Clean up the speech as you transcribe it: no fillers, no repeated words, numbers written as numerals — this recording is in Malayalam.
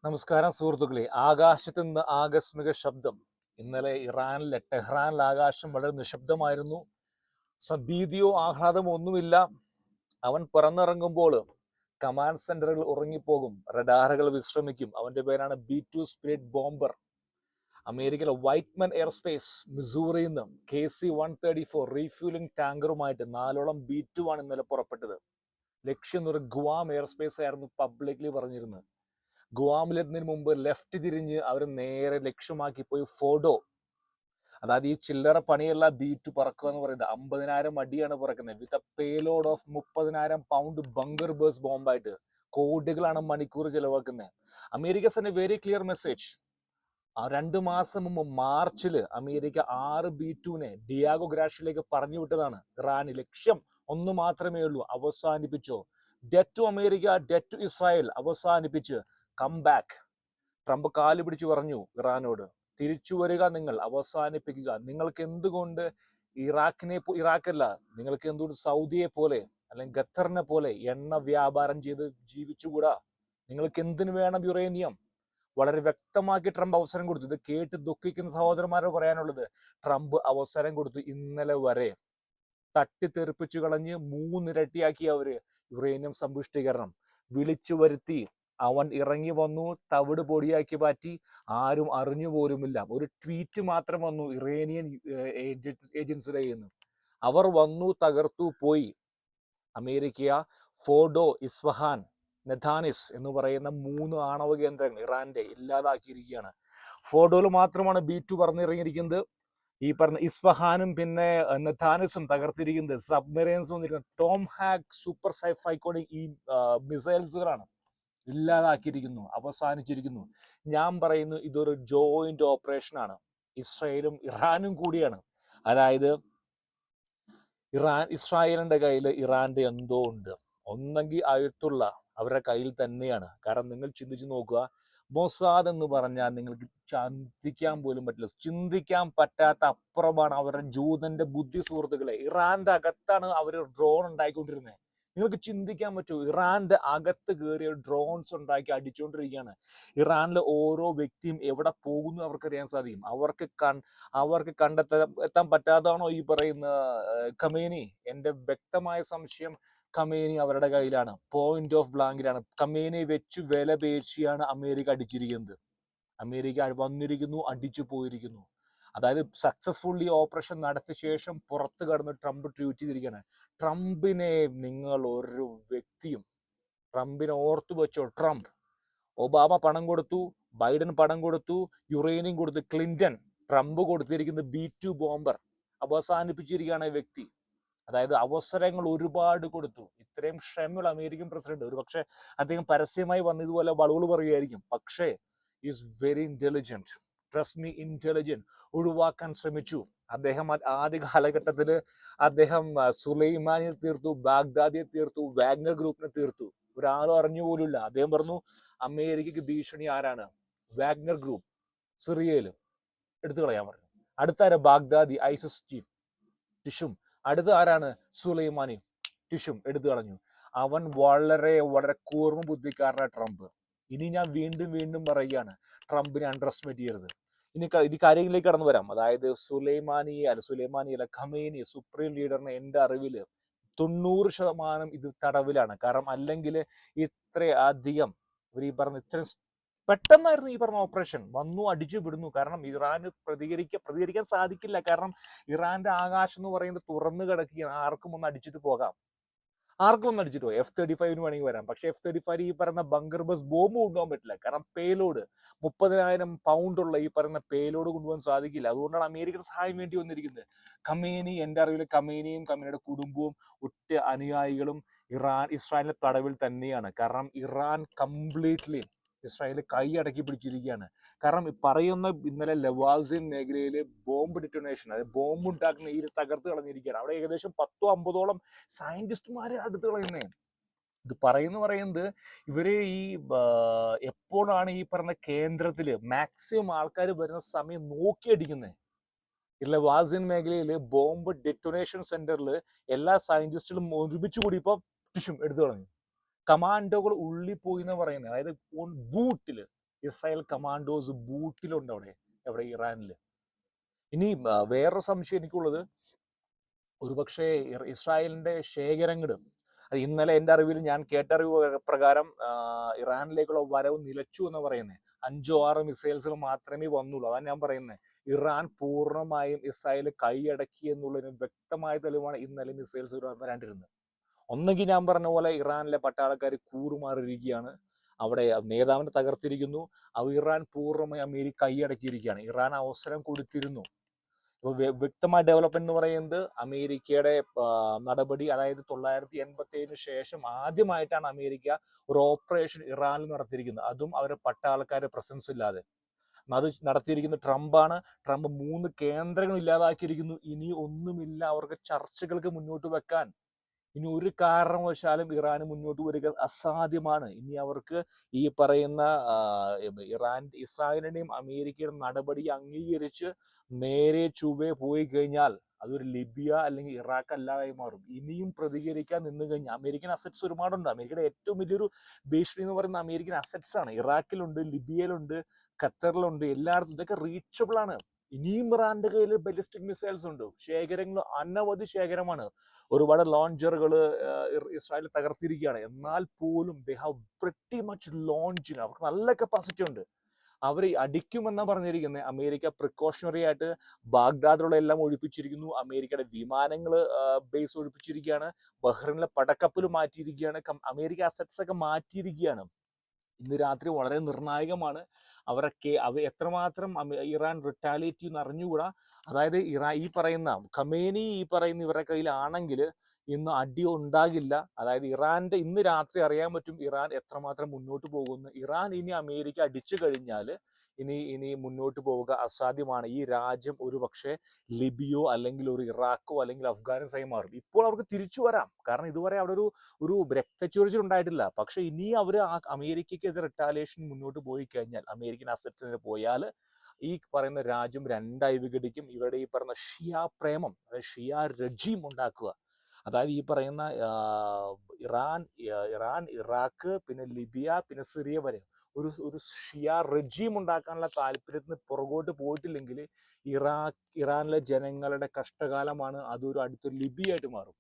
നമസ്കാരം സുഹൃത്തുക്കളെ. ആകാശത്ത് നിന്ന് ആകസ്മിക ശബ്ദം. ഇന്നലെ ഇറാനിലെ ടെഹ്റാനിൽ ആകാശം വളരെ നിശബ്ദമായിരുന്നു. ഭീതിയോ ആഹ്ലാദമോ ഒന്നുമില്ല. അവൻ പറന്നിറങ്ങുമ്പോൾ കമാൻഡ് സെന്ററുകൾ ഉറങ്ങിപ്പോകും, റഡാറുകൾ വിശ്രമിക്കും. അവന്റെ പേരാണ് B-2 സ്പിരിറ്റ് ബോംബർ. അമേരിക്കയിലെ വൈറ്റ്മൻ എയർസ്പേസ് മിസൂറിയിൽ നിന്ന് KC-134 റീഫ്യൂലിംഗ് ടാങ്കറുമായിട്ട് 4ഓളം B-2 ആണ് ഇന്നലെ പുറപ്പെട്ടത്. ലക്ഷ്യം ഒരു ഗുവാം എയർസ്പേസ് ആയിരുന്നു പബ്ലിക്ലി പറഞ്ഞിരുന്നത്. ഗുവാമിലെത്തുന്നതിന് മുമ്പ് ലെഫ്റ്റ് തിരിഞ്ഞ് അവർ നേരെ ലക്ഷ്യമാക്കി പോയി ഫോഡോ. അതായത് ഈ ചില്ലറ പണിയുള്ള B-2 പറക്കുക എന്ന് പറയുന്നത് 50,000 അടിയാണ് പറക്കുന്നത്. With a payload of 30,000 pound bunker base ബോംബായിട്ട് കോടികളാണ് മണിക്കൂർ ചെലവാക്കുന്നത്. America send a very clear message. 2 മാസം മുമ്പ് മാർച്ചിൽ അമേരിക്ക 6 B-2 ഡിയാഗോ ഗ്രാഷ്യയിലേക്ക് പറഞ്ഞു വിട്ടതാണ്. ഇറാന് ലക്ഷ്യം ഒന്ന് മാത്രമേ ഉള്ളൂ, അവസാനിപ്പിച്ചോ. Death to America, death to Israel, അവസാനിപ്പിച്ച് കം ബാക്ക്. ട്രംപ് കാല് പിടിച്ചു പറഞ്ഞു ഇറാനോട്, തിരിച്ചു വരിക, നിങ്ങൾ അവസാനിപ്പിക്കുക. നിങ്ങൾക്ക് എന്തുകൊണ്ട് ഇറാഖല്ല, നിങ്ങൾക്ക് എന്തുകൊണ്ട് സൗദിയെ പോലെ അല്ലെങ്കിൽ ഖത്തറിനെ പോലെ എണ്ണ വ്യാപാരം ചെയ്ത് ജീവിച്ചുകൂടാ? നിങ്ങൾക്ക് എന്തിനു വേണം യുറേനിയം? വളരെ വ്യക്തമാക്കി ട്രംപ് അവസരം കൊടുത്തു. ഇത് കേട്ട് ദുഃഖിക്കുന്ന സഹോദരന്മാരോട് പറയാനുള്ളത്, ട്രംപ് അവസരം കൊടുത്തു. ഇന്നലെ വരെ തട്ടിത്തെറിപ്പിച്ചു കളഞ്ഞ് 3 ഇരട്ടിയാക്കി അവര് യുറേനിയം സമ്പുഷ്ടീകരണം വിളിച്ചു വരുത്തി. അവൻ ഇറങ്ങി വന്നു, തവിട് പൊടിയാക്കി മാറ്റി. ആരും അറിഞ്ഞു പോലുമില്ല. ഒരു ട്വീറ്റ് മാത്രം വന്നു ഇറാനിയൻ ഏജൻസിയുടെ കയ്യിൽ നിന്ന്. അവർ വന്നു, തകർത്തു, പോയി. അമേരിക്ക ഫോഡോ, ഇസ്ഫഹാൻ, നെഥാനിസ് എന്ന് പറയുന്ന 3 ആണവ കേന്ദ്രങ്ങൾ ഇറാന്റെ ഇല്ലാതാക്കിയിരിക്കുകയാണ്. ഫോഡോയിൽ മാത്രമാണ് B-2 പറഞ്ഞിറങ്ങിയിരിക്കുന്നത്. ഈ പറഞ്ഞ ഇസ്ഫഹാനും പിന്നെ നെഥാനിസും തകർത്തിരിക്കുന്നത്. സബ്മെറൈൻസ് വന്നിരിക്കുന്നത് ടോം ഹാഗ് സൂപ്പർ സൈക്കോണിക് ഈ മിസൈൽസുകളാണ് ഇല്ലാതാക്കിയിരിക്കുന്നു, അവസാനിച്ചിരിക്കുന്നു. ഞാൻ പറയുന്നു, ഇതൊരു ജോയിന്റ് ഓപ്പറേഷൻ ആണ്, ഇസ്രായേലും ഇറാനും കൂടിയാണ്. അതായത് ഇസ്രായേലിന്റെ കയ്യിൽ ഇറാന്റെ എന്തോ ഉണ്ട്. ഒന്നെങ്കിൽ അയത്തുള്ള അവരുടെ കയ്യിൽ തന്നെയാണ്. കാരണം നിങ്ങൾ ചിന്തിച്ചു നോക്കുക, മൊസാദ് എന്ന് പറഞ്ഞാൽ നിങ്ങൾക്ക് ചിന്തിക്കാൻ പോലും പറ്റില്ല. ചിന്തിക്കാൻ പറ്റാത്ത അപ്പുറമാണ് അവരുടെ ജൂതന്റെ ബുദ്ധി. സുഹൃത്തുക്കളെ, ഇറാന്റെ അകത്താണ് അവർ ഡ്രോൺ ഉണ്ടായിക്കൊണ്ടിരുന്നത്. നിങ്ങൾക്ക് ചിന്തിക്കാൻ പറ്റൂ? ഇറാന്റെ അകത്ത് കയറിയ ഡ്രോൺസ് ഉണ്ടാക്കി അടിച്ചുകൊണ്ടിരിക്കുകയാണ്. ഇറാനിലെ ഓരോ വ്യക്തിയും എവിടെ പോകുന്നു അവർക്കറിയാൻ സാധിക്കും. അവർക്ക് എത്താൻ പറ്റാതാണോ ഈ പറയുന്ന ഖമേനി? എന്റെ വ്യക്തമായ സംശയം ഖമേനി അവരുടെ കയ്യിലാണ്, പോയിന്റ് ഓഫ് ബ്ലാങ്കിലാണ്. ഖമേനി വെച്ച് വില പേശിയാണ് അമേരിക്ക അടിച്ചിരിക്കുന്നത്. അമേരിക്ക വന്നിരിക്കുന്നു, അടിച്ചു പോയിരിക്കുന്നു. അതായത് സക്സസ്ഫുള്ളി ഓപ്പറേഷൻ നടത്തിയ ശേഷം പുറത്ത് കടന്ന് ട്രംപ് ട്വീറ്റ് ചെയ്തിരിക്കുകയാണ്, ട്രംപിനെ നിങ്ങൾ ഒരു വ്യക്തിയും, ട്രംപിനെ ഓർത്തു വെച്ചോ. ട്രംപ്, ഒബാമ പണം കൊടുത്തു, ബൈഡൻ പണം കൊടുത്തു, യുറേനിയം കൊടുത്തു, ക്ലിന്റൺ. ട്രംപ് കൊടുത്തിരിക്കുന്നത് B-2 ബോംബർ. അവസാനിപ്പിച്ചിരിക്കുകയാണ് ഈ വ്യക്തി. അതായത് അവസരങ്ങൾ ഒരുപാട് കൊടുത്തു. ഇത്രയും ക്ഷമയുള്ള അമേരിക്കൻ പ്രസിഡന്റ്, ഒരു പക്ഷെ അദ്ദേഹം പരസ്യമായി വന്ന് ഇതുപോലെ വളവുകൾ പറയുമായിരിക്കും. പക്ഷേ is very intelligent. Trust me, intelligent. ഒഴിവാക്കാൻ ശ്രമിച്ചു. അദ്ദേഹം ആദ്യ കാലഘട്ടത്തിൽ അദ്ദേഹം സുലൈമാനിയെ തീർത്തു, ബാഗ്ദാദിയെ തീർത്തു, വാഗ്നർ ഗ്രൂപ്പിനെ തീർത്തു. ഒരാളും അറിഞ്ഞു പോലുമില്ല. അദ്ദേഹം പറഞ്ഞു, അമേരിക്കക്ക് ഭീഷണി ആരാണ്? വാഗ്നർ ഗ്രൂപ്പ്, സിറിയയിൽ എടുത്തു കളയാൻ പറഞ്ഞു. അടുത്താര? ബാഗ്ദാദി, ഐസിസ് ചീഫ് ടിഷും. അടുത്ത ആരാണ്? സുലൈമാനി, ടിഷും എടുത്തു കളഞ്ഞു. അവൻ വളരെ വളരെ കൂർമ്മ ബുദ്ധിക്കാരനാണ് ട്രംപ്. ഇനി ഞാൻ വീണ്ടും വീണ്ടും പറയുകയാണ്, ട്രംപിനെ അണ്ടർ എസ്റ്റിമേറ്റ് ചെയ്യരുത്. ഇനി ഇത് കാര്യങ്ങളിലേക്ക് കടന്നു വരാം. അതായത് സുലൈമാനിയല്ല, ഖമേനി സുപ്രീം ലീഡറിനെ എൻ്റെ അറിവിൽ 90% ഇത് തടവിലാണ്. കാരണം അല്ലെങ്കിൽ ഇത്രയധികം ഇവർ ഈ പറഞ്ഞ ഇത്രയും പെട്ടെന്നായിരുന്നു ഈ പറഞ്ഞ ഓപ്പറേഷൻ. വന്നു, അടിച്ചു വിടുന്നു. കാരണം ഇറാന് പ്രതികരിക്കാൻ സാധിക്കില്ല. കാരണം ഇറാന്റെ ആകാശം എന്ന് പറയുന്നത് തുറന്നു കിടക്കുകയാണ്. ആർക്കും ഒന്ന് അടിച്ചിട്ട് പോകാം. F-35 വേണമെങ്കിൽ വരാം. പക്ഷെ F-35 ഈ പറയുന്ന ബങ്കർ ബസ് ബോംബ് കൊണ്ടുപോകാൻ പറ്റില്ല. കാരണം പേലോഡ് 30,000 പൗണ്ടുള്ള ഈ പറയുന്ന പേലോഡ് കൊണ്ടുപോകാൻ സാധിക്കില്ല. അതുകൊണ്ടാണ് അമേരിക്കയുടെ സഹായം വേണ്ടി വന്നിരിക്കുന്നത്. ഖമേനി, എൻ്റെ അറിവിൽ ഖമേനിയും ഖമേനിയുടെ കുടുംബവും ഒറ്റ അനുയായികളും ഇസ്രായേലിന്റെ തടവിൽ തന്നെയാണ്. കാരണം ഇറാൻ കംപ്ലീറ്റ്ലി ഇസ്രായേൽ കൈ അടക്കി പിടിച്ചിരിക്കുകയാണ്. കാരണം പറയുന്ന ഇന്നലെ ലവാസിൻ മേഖലയിൽ ബോംബ് ഡിറ്റോനേഷൻ, അതായത് ബോംബ് ഉണ്ടാക്കുന്ന ഈ തകർത്ത് കളഞ്ഞിരിക്കുകയാണ്. അവിടെ ഏകദേശം 10-50ഓളം സയന്റിസ്റ്റുമാരെ അടുത്ത് കളയുന്നേ. ഇത് പറയുന്നത് ഇവര് ഈ എപ്പോഴാണ് ഈ പറഞ്ഞ കേന്ദ്രത്തില് മാക്സിമം ആൾക്കാർ വരുന്ന സമയം നോക്കിയടിക്കുന്നത്. ഇല്ല, വാസിൻ മേഖലയിൽ ബോംബ് ഡെറ്റോനേഷൻ സെന്ററിൽ എല്ലാ സയന്റിസ്റ്റുകളും ഒരുമിച്ച് കൂടി ഇപ്പൊ ടിഷും എടുത്തു കളഞ്ഞു. കമാൻഡോകൾ ഉള്ളിൽ പോയി എന്ന് പറയുന്നത്. അതായത് ബൂട്ടില് ഇസ്രായേൽ കമാൻഡോസ് ബൂട്ടിലുണ്ട് എവിടെ ഇറാനിൽ. ഇനി വേറൊരു സംശയം എനിക്കുള്ളത്, ഒരുപക്ഷെ ഇസ്രായേലിന്റെ ശേഖരങ്ങൾ, അത് ഇന്നലെ എൻ്റെ അറിവിൽ ഞാൻ കേട്ടറിവ് പ്രകാരം ഇറാനിലേക്കുള്ള വരവ് നിലച്ചു എന്ന് പറയുന്നത്. 5-6 മിസൈൽസുകൾ മാത്രമേ വന്നുള്ളൂ. അതാണ് ഞാൻ പറയുന്നത്. ഇറാൻ പൂർണ്ണമായും ഇസ്രായേൽ കൈയടക്കി എന്നുള്ളതിന് വ്യക്തമായ തെളിവാണ് ഇന്നലെ മിസൈൽസ് വരാണ്ടിരുന്നത്. ഒന്നെങ്കിൽ ഞാൻ പറഞ്ഞ പോലെ ഇറാനിലെ പട്ടാളക്കാർ കൂറുമാറിയിരിക്കുകയാണ്, അവിടെ നേതാവിനെ തകർത്തിരിക്കുന്നു. ഇറാൻ പൂർണ്ണമായി അമേരിക്ക കൈയടക്കിയിരിക്കുകയാണ്. ഇറാൻ അവസരം കൊടുത്തിരുന്നു. ഇപ്പോൾ വ്യക്തമായ ഡെവലപ്മെന്റ് എന്ന് പറയുന്നത് അമേരിക്കയുടെ നടപടി, അതായത് 987 ശേഷം ആദ്യമായിട്ടാണ് അമേരിക്ക ഒരു ഓപ്പറേഷൻ ഇറാനിൽ നടത്തിയിരിക്കുന്നത്, അതും അവരുടെ പട്ടാളക്കാരുടെ പ്രസൻസ് ഇല്ലാതെ. അത് നടത്തിയിരിക്കുന്നത് ട്രംപാണ്. ട്രംപ് 3 കേന്ദ്രങ്ങൾ ഇല്ലാതാക്കിയിരിക്കുന്നു. ഇനി ഒന്നുമില്ല അവർക്ക് ചർച്ചകൾക്ക് മുന്നോട്ട് വെക്കാൻ. ഇനി ഒരു കാരണവശാലും ഇറാന് മുന്നോട്ട് വരിക അസാധ്യമാണ്. ഇനി അവർക്ക് ഈ പറയുന്ന ഇസ്രായേലിന്റെയും അമേരിക്കയുടെ നടപടി അംഗീകരിച്ച് നേരെ ചൊവ്വേ പോയി കഴിഞ്ഞാൽ അതൊരു ലിബിയ അല്ലെങ്കിൽ ഇറാഖ് അല്ലാതായി മാറും. ഇനിയും പ്രതികരിക്കാൻ നിന്ന് കഴിഞ്ഞാൽ അമേരിക്കൻ അസറ്റ്സ് ഒരുപാടുണ്ട്. അമേരിക്കയുടെ ഏറ്റവും വലിയൊരു ഭീഷണി എന്ന് പറയുന്നത് അമേരിക്കൻ അസറ്റ്സ് ആണ്. ഇറാഖിലുണ്ട്, ലിബിയയിലുണ്ട്, ഖത്തറിലുണ്ട്, എല്ലായിടത്തും. ഇതൊക്കെ റീച്ചബിൾ ആണ്. ഇനിയും ഇറാന്റെ കയ്യിൽ ബലിസ്റ്റിക് മിസൈൽസ് ഉണ്ട്. ശേഖരങ്ങൾ അനവധി ശേഖരമാണ്. ഒരുപാട് ലോഞ്ചറുകൾ ഇസ്രായേൽ തകർത്തിരിക്കുകയാണ്. എന്നാൽ പോലും they have pretty much launching. അവർക്ക് നല്ല കപ്പാസിറ്റി ഉണ്ട്. അവർ അടിക്കുമെന്നാണ് പറഞ്ഞിരിക്കുന്നത്. അമേരിക്ക പ്രിക്കോഷണറി ആയിട്ട് ബാഗ്ദാദിലുള്ള എല്ലാം ഒഴിപ്പിച്ചിരിക്കുന്നു. അമേരിക്കയുടെ വിമാനങ്ങൾ ബേസ് ഒഴിപ്പിച്ചിരിക്കുകയാണ്. ബഹ്റിനിലെ പടക്കപ്പൽ മാറ്റിയിരിക്കുകയാണ്. അമേരിക്ക അസറ്റ്സ് ഒക്കെ മാറ്റിയിരിക്കുകയാണ്. ഇന്ന് രാത്രി വളരെ നിർണായകമാണ്. അവർ എത്രമാത്രം ഇറാൻ റിറ്റാലിയേറ്റ് ചെയ്യുന്ന അറിഞ്ഞുകൂടാ. അതായത് ഈ പറയുന്ന ഖമേനി ഈ പറയുന്ന ഇവരുടെ കയ്യിലാണെങ്കിൽ ഇന്ന് അടി ഉണ്ടാകില്ല. അതായത് ഇന്ന് രാത്രി അറിയാൻ പറ്റും ഇറാൻ എത്രമാത്രം മുന്നോട്ട് പോകുന്നു. ഇറാൻ ഇനി അമേരിക്ക അടിച്ചു കഴിഞ്ഞാൽ ഇനി മുന്നോട്ട് പോവുക അസാധ്യമാണ്. ഈ രാജ്യം ഒരു പക്ഷേ ലിബിയോ അല്ലെങ്കിൽ ഒരു ഇറാഖോ അല്ലെങ്കിൽ അഫ്ഗാനിസ്ഥാനോ മാറും. ഇപ്പോൾ അവർക്ക് തിരിച്ചു വരാം, കാരണം ഇതുവരെ അവിടെ ഒരു രക്തച്ചൊരിച്ചിൽ ഉണ്ടായിട്ടില്ല. പക്ഷെ ഇനി അവർ അമേരിക്കയ്ക്കെതിരെ റിട്ടാലിയേഷൻ മുന്നോട്ട് പോയി കഴിഞ്ഞാൽ, അമേരിക്കൻ അസറ്റ്സിന് പോയാൽ ഈ പറയുന്ന രാജ്യം രണ്ടായി വിഘടിക്കും. ഇവരുടെ ഈ പറയുന്ന ഷിയ പ്രേമം, അതായത് ഷിയ റെജീം ഉണ്ടാക്കുക, അതായത് ഈ പറയുന്ന ഇറാൻ, ഇറാഖ്, പിന്നെ ലിബിയ, പിന്നെ സിറിയ വരെ ഒരു ഷിയ റെജീം ഉണ്ടാക്കാനുള്ള താല്പര്യത്തിന് പുറകോട്ട് പോയിട്ടില്ലെങ്കിൽ ഇറാനിലെ ജനങ്ങളുടെ കഷ്ടകാലമാണ്. അതൊരു അടുത്തൊരു ലിബിയായിട്ട് മാറും.